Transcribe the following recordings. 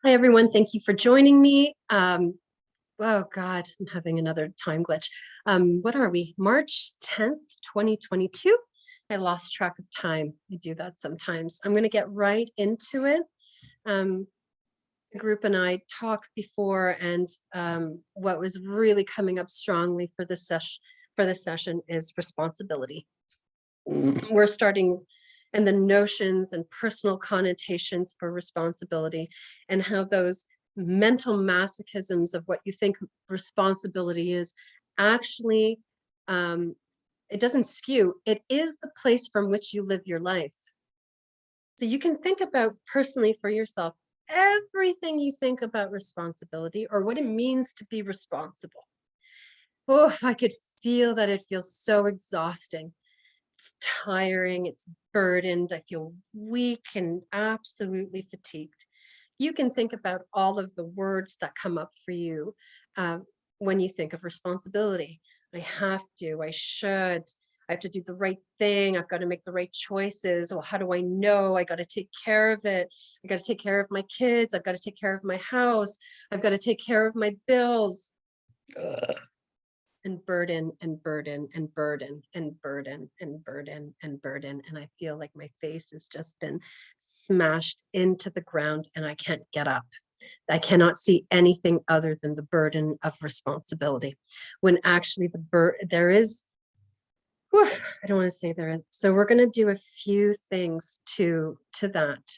Hi, everyone. Thank you for joining me. Oh, God, I'm having another time glitch. What are we? March 10th, 2022. I lost track of time. I do that sometimes. I'm going to get right into it. Um, the group and I talked before, and what was really coming up strongly for this session is responsibility. We're starting and the notions and personal connotations for responsibility and how those mental masochisms of what you think responsibility is actually it doesn't skew. It is the place from which you live your life. So you can think about personally for yourself everything you think about responsibility or what it means to be responsible. Oh, if I could feel that, it feels so exhausting. It's tiring, it's burdened, I feel weak and absolutely fatigued. You can think about all of the words that come up for you uh, when you think of responsibility. I have to, I should, I have to do the right thing, I've got to make the right choices. Well, how do I know? I got to take care of it. I got to take care of my kids. I've got to take care of my house. I've got to take care of my bills. Ugh. And burden and burden and burden and burden and burden and burden. And I feel like my face has just been smashed into the ground and I can't get up. I cannot see anything other than the burden of responsibility. When actually there is, whew, I don't want to say there is. So we're going to do a few things to that.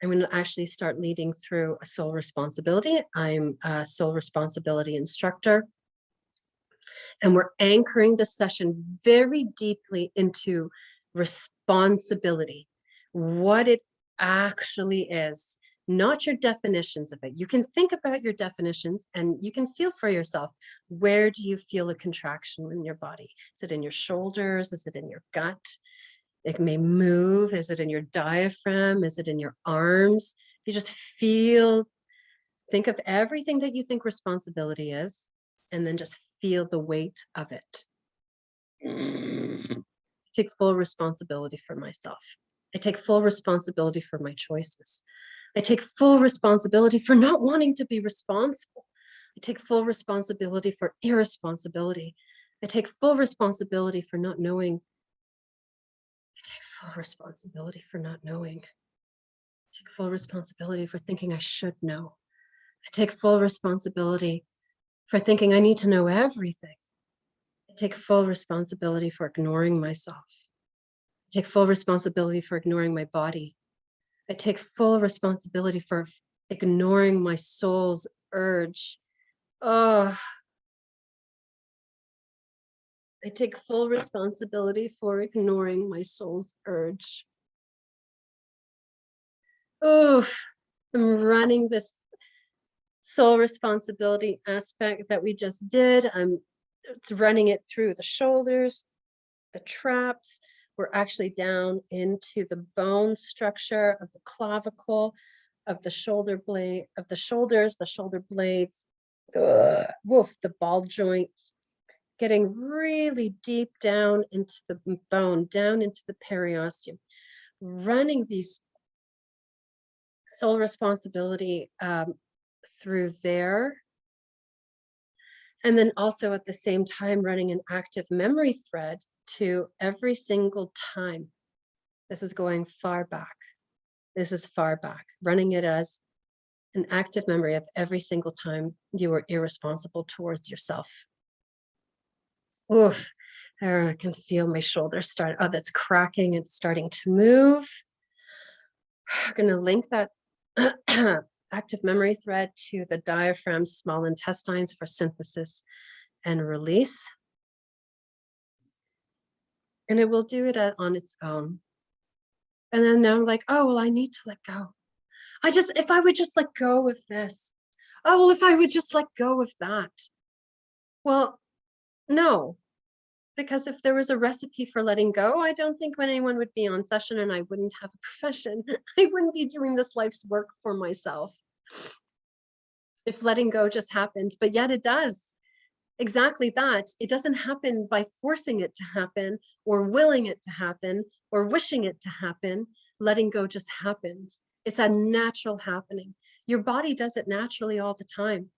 I'm going to actually start leading through a soul responsibility. I'm a soul responsibility instructor. And we're anchoring the session very deeply into responsibility, what it actually is, not your definitions of it. You can think about your definitions and you can feel for yourself. Where do you feel a contraction in your body? Is it in your shoulders? Is it in your gut? It may move. Is it in your diaphragm? Is it in your arms? You just think of everything that you think responsibility is, and then just feel the weight of it. Take full responsibility for myself. I take full responsibility for my choices. I take full responsibility for not wanting to be responsible. I take full responsibility for irresponsibility. I take full responsibility for not knowing. I take full responsibility for not knowing. I take full responsibility for thinking I should know. I take full responsibility for thinking I need to know everything. I take full responsibility for ignoring myself. I take full responsibility for ignoring my body. I take full responsibility for ignoring my soul's urge. Oh, I take full responsibility for ignoring my soul's urge. Oh, I'm running this soul responsibility aspect that we just did. I'm running it through the shoulders, the traps. We're actually down into the bone structure of the clavicle, of the shoulder blade, of the shoulders, the shoulder blades, woof, the ball joints, getting really deep down into the bone, down into the periosteum, running these soul responsibility through there. And then also at the same time, running an active memory thread to every single time. This is going far back. This is far back, running it as an active memory of every single time you were irresponsible towards yourself. Oof, I can feel my shoulders start. Oh, that's cracking. It's starting to move. I'm going to link that active memory thread to the diaphragm, small intestines for synthesis and release. And it will do it on its own. And then now I'm like, oh, well, I need to let go. If I would just let go of this. Oh, well, if I would just let go of that. Well, no, because if there was a recipe for letting go, I don't think anyone would be on session and I wouldn't have a profession. I wouldn't be doing this life's work for myself if letting go just happened, but yet it does. Exactly that. It doesn't happen by forcing it to happen or willing it to happen or wishing it to happen. Letting go just happens. It's a natural happening. Your body does it naturally all the time.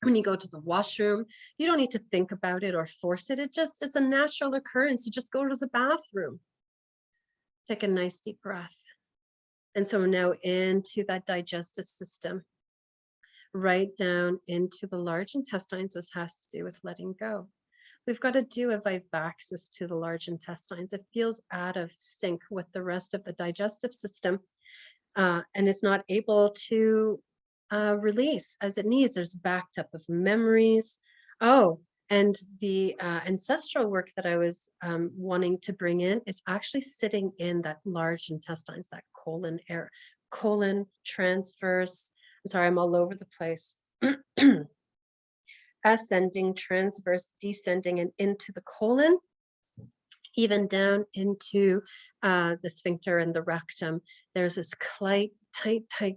When you go to the washroom, you don't need to think about it or force it. It's a natural occurrence. You just go to the bathroom. Take a nice deep breath. And so now into that digestive system, right down into the large intestines, which has to do with letting go. We've got to do a vivaxis to the large intestines. It feels out of sync with the rest of the digestive system, and it's not able to release as it needs. There's backed up of memories. Oh, and the ancestral work that I was wanting to bring in, it's actually sitting in that large intestines, that colon transverse. I'm sorry, I'm all over the place. Ascending, transverse, descending, and into the colon, even down into the sphincter and the rectum. There's this tight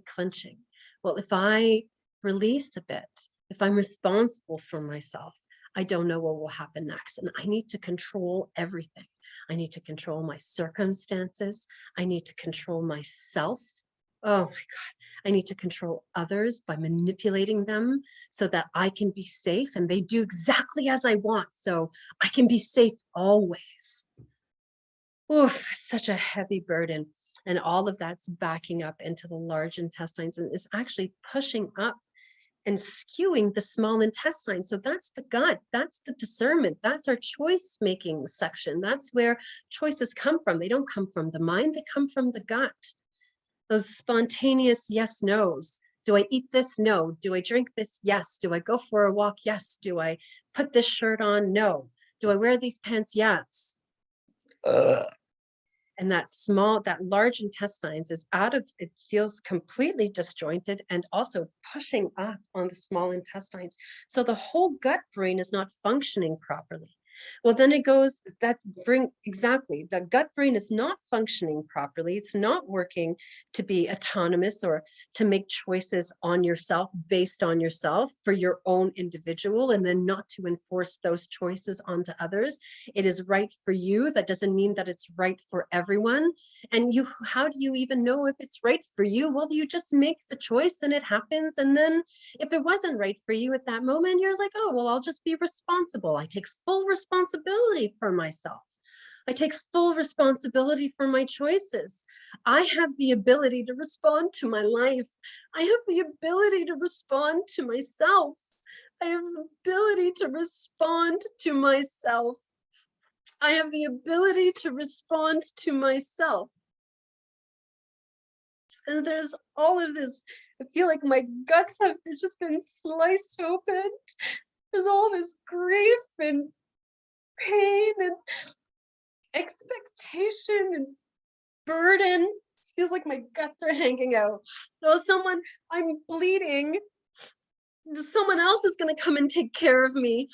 clenching. Well, if I release a bit, if I'm responsible for myself, I don't know what will happen next. And I need to control everything. I need to control my circumstances. I need to control myself. Oh my God, I need to control others by manipulating them so that I can be safe and they do exactly as I want. So I can be safe always. Oof, such a heavy burden. And all of that's backing up into the large intestines and is actually pushing up and skewing the small intestine. So that's the gut, that's the discernment, that's our choice making section. That's where choices come from. They don't come from the mind, they come from the gut. Those spontaneous yes, no's. Do I eat this? No. Do I drink this? Yes. Do I go for a walk? Yes. Do I put this shirt on? No. Do I wear these pants? Yes. And that large intestines is it feels completely disjointed and also pushing up on the small intestines. So the whole gut brain is not functioning properly. Well, then it goes, the gut brain is not functioning properly. It's not working to be autonomous or to make choices on yourself, based on yourself for your own individual, and then not to enforce those choices onto others. It is right for you. That doesn't mean that it's right for everyone. And how do you even know if it's right for you? Well, you just make the choice and it happens. And then if it wasn't right for you at that moment, you're like, oh, well, I'll just be responsible. I take full responsibility for myself. I take full responsibility for my choices. I have the ability to respond to my life. I have the ability to respond to myself. I have the ability to respond to myself. I have the ability to respond to myself. And there's all of this. I feel like my guts have just been sliced open. There's all this grief and pain and expectation and burden. It feels like my guts are hanging out. No, I'm bleeding. Someone else is going to come and take care of me.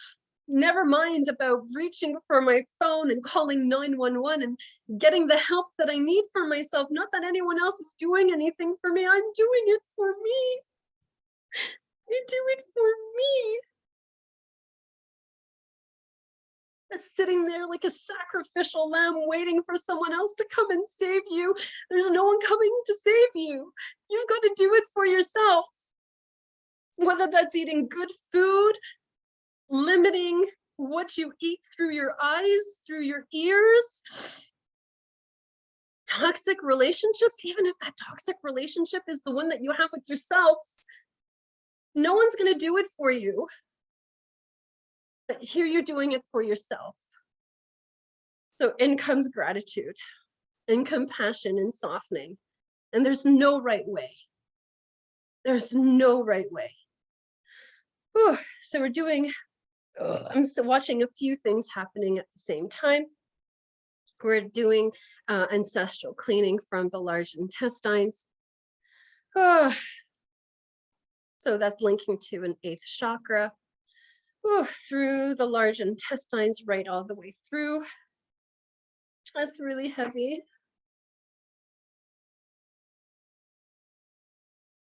Never mind about reaching for my phone and calling 911 and getting the help that I need for myself. Not that anyone else is doing anything for me. I'm doing it for me. I do it for me. Sitting there like a sacrificial lamb waiting for someone else to come and save you. There's no one coming to save you. You've got to do it for yourself. Whether that's eating good food, limiting what you eat through your eyes, through your ears, toxic relationships, even if that toxic relationship is the one that you have with yourself, no one's going to do it for you. But here you're doing it for yourself. So in comes gratitude and compassion and softening. And there's no right way. There's no right way. Whew. So we're doing, I'm watching a few things happening at the same time. We're doing ancestral cleaning from the large intestines. So that's linking to an 8th chakra. Through the large intestines, right all the way through. That's really heavy.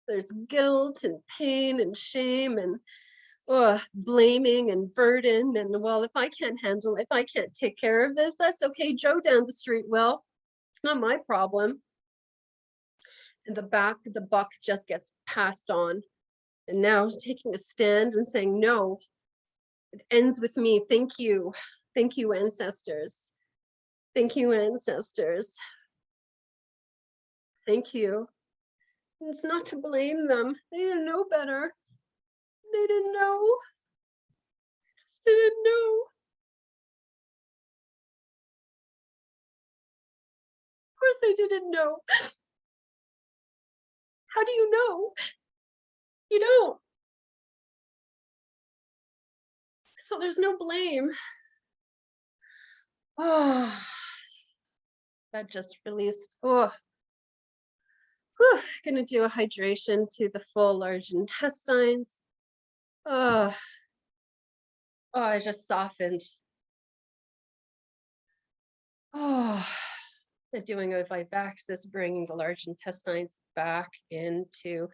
There's guilt and pain and shame and blaming and burden. And well, if I can't take care of this, that's okay. Joe down the street will. It's not my problem. and the buck just gets passed on. And now taking a stand and saying, no, it ends with me. Thank you. Thank you, ancestors. Thank you, ancestors. Thank you. And it's not to blame them. They didn't know better. They didn't know. They just didn't know. Of course they didn't know. How do you know? You don't. So there's no blame. Oh, that just released. Oh, whew. Gonna do a hydration to the full large intestines. Oh, oh, I just softened. Oh, and doing a Vivaxis, bringing the large intestines back into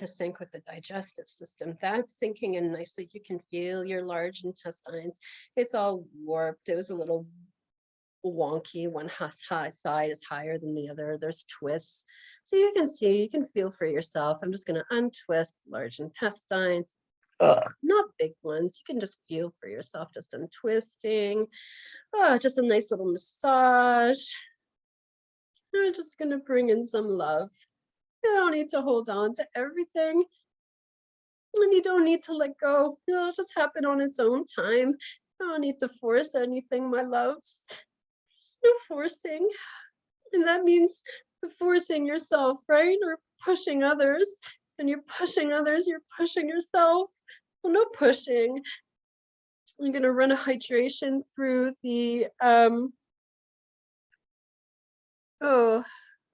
sync with the digestive system. That's sinking in nicely. You can feel your large intestines. It's all warped. It was a little wonky. One side is higher than the other. There's twists. So you can see, you can feel for yourself. I'm just going to untwist large intestines. Not big ones. You can just feel for yourself, just untwisting. Oh, just a nice little massage. I'm just going to bring in some love. You don't need to hold on to everything. And you don't need to let go. It'll just happen on its own time. You don't need to force anything, my loves. There's no forcing. And that means forcing yourself, right? Or pushing others. And you're pushing others, you're pushing yourself. Well, no pushing. I'm going to run a hydration through the, a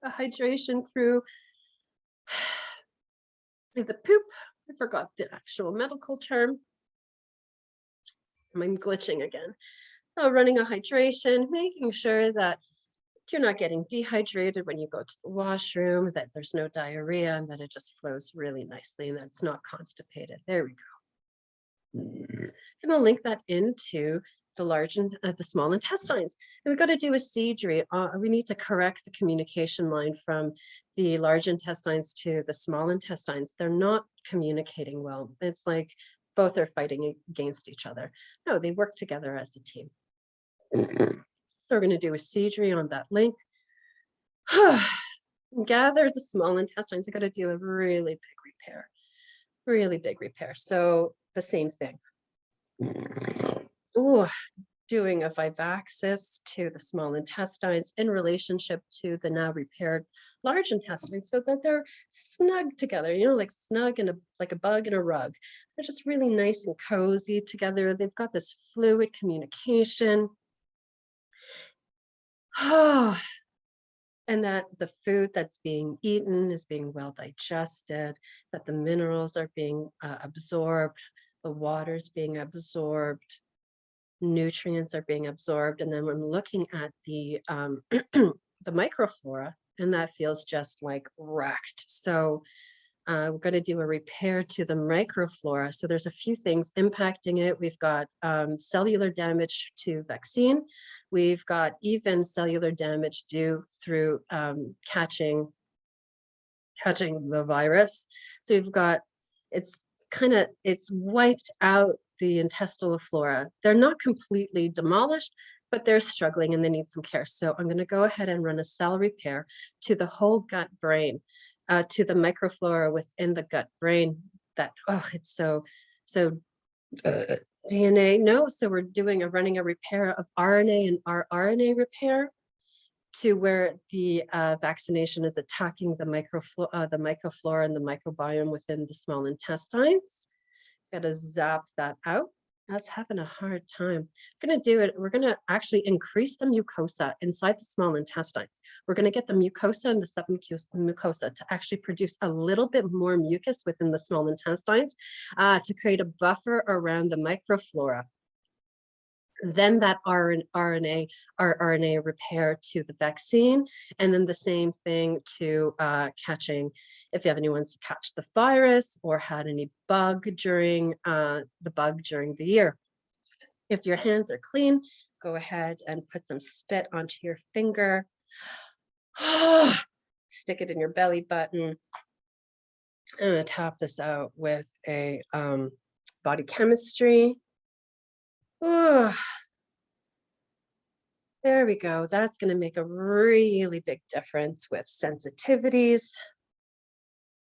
hydration through the poop. I forgot the actual medical term. I'm glitching again. Running a hydration, making sure that you're not getting dehydrated when you go to the washroom, that there's no diarrhea, and that it just flows really nicely and that it's not constipated. There we go. I'm gonna link that into the large and the small intestines. And we've got to do a Seedry. We need to correct the communication line from the large intestines to the small intestines. They're not communicating well. It's like both are fighting against each other. No, they work together as a team. So we're going to do a Seedry on that link. Gather the small intestines. I got to do a really big repair. Really big repair. So the same thing. Ooh, doing a Vivaxis to the small intestines in relationship to the now repaired large intestines so that they're snug together, you know, like snug in like a bug in a rug. They're just really nice and cozy together. They've got this fluid communication. And that the food that's being eaten is being well digested, that the minerals are being absorbed, the water's being absorbed, nutrients are being absorbed. And then when I'm looking at the the microflora, and that feels just like wrecked. So we're going to do a repair to the microflora. So there's a few things impacting it. We've got cellular damage to vaccine. We've got even cellular damage due through catching the virus. So we've got, it's wiped out the intestinal flora. They're not completely demolished, but they're struggling and they need some care. So I'm going to go ahead and run a cell repair to the whole gut brain, to the microflora within the gut brain. That, oh, it's so DNA. No, so we're running a repair of RNA and rRNA repair to where the vaccination is attacking the microflora and the microbiome within the small intestines. Got to zap that out. That's having a hard time. I'm going to do it. We're going to actually increase the mucosa inside the small intestines. We're going to get the mucosa and the submucosa to actually produce a little bit more mucus within the small intestines to create a buffer around the microflora. Then that RNA repair to the vaccine, and then the same thing to catching, if you have anyone's to catch the virus or had any bug during the year. If your hands are clean, go ahead and put some spit onto your finger. stick it in your belly button. I'm gonna tap this out with a body chemistry. Oh, there we go. That's gonna make a really big difference with sensitivities.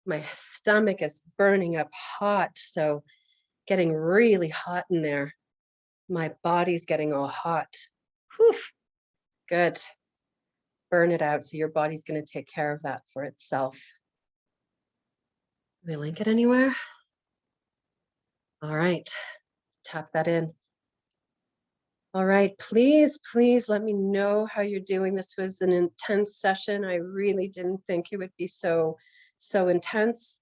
My stomach is burning up hot, so getting really hot in there. My body's getting all hot. Whew, good. Burn it out. So your body's going to take care of that for itself. Did we link it anywhere? All right. Tap that in. All right. Please, please let me know how you're doing. This was an intense session. I really didn't think it would be so intense.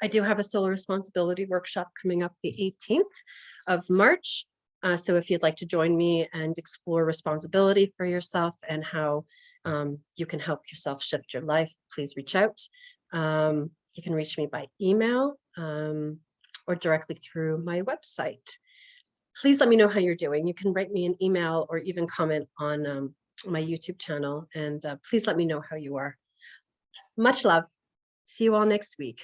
I do have a solar responsibility workshop coming up the 18th of March. So if you'd like to join me and explore responsibility for yourself and how you can help yourself shift your life, please reach out. You can reach me by email or directly through my website. Please let me know how you're doing. You can write me an email or even comment on my YouTube channel, and please let me know how you are. Much love. See you all next week.